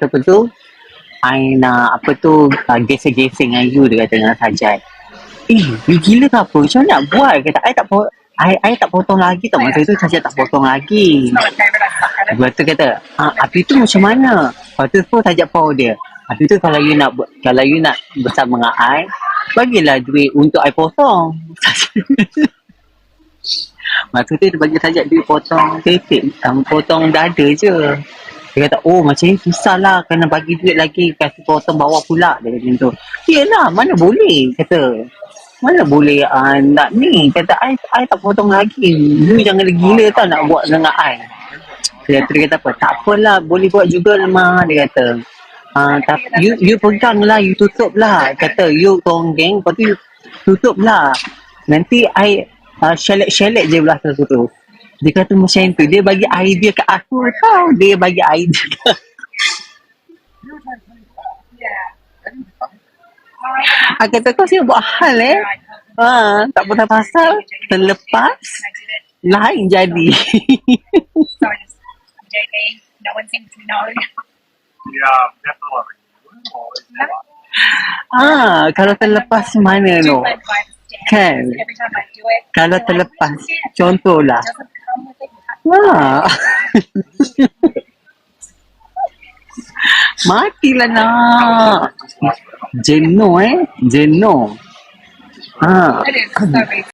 kata apa tu, I nak apa tu, gesing-gesing dengan you, dia kata dengan Sajat. You gila ke apa? Macam mana nak buat? Kata, I tak potong lagi tau. Masa tu Sajat tak potong lagi. Lepas tu kata, api tu macam mana? Lepas tu pun Sajat power dia. Api tu kalau you nak bersama dengan I, bagilah duit untuk I potong. Masa tu dia bagi Sajat duit potong titik, potong dada je. Dia kata, oh macam ni susah lah, kena bagi duit lagi, kasi potong bawah pula. Dia kata macam tu. Yelah, mana boleh, kata. Mana boleh nak ni, kata I tak potong lagi. You jangan gila tau nak buat dengan I. Dia kata apa, tak apalah, boleh buat juga lemah. Dia kata, tapi you pegang lah, you tutup lah. Kata, you korang geng, lepas tu you tutup lah. Nanti I shelek je belah tu. Dia kata macam tu. Dia bagi idea kat aku tau. Dia bagi idea kat aku. Kata kau siap buat hal tak pernah pasal. Terlepas lain jadi. Kalau terlepas mana no? Kan? Kalau terlepas, contohlah. Matilah nak. Jenuh.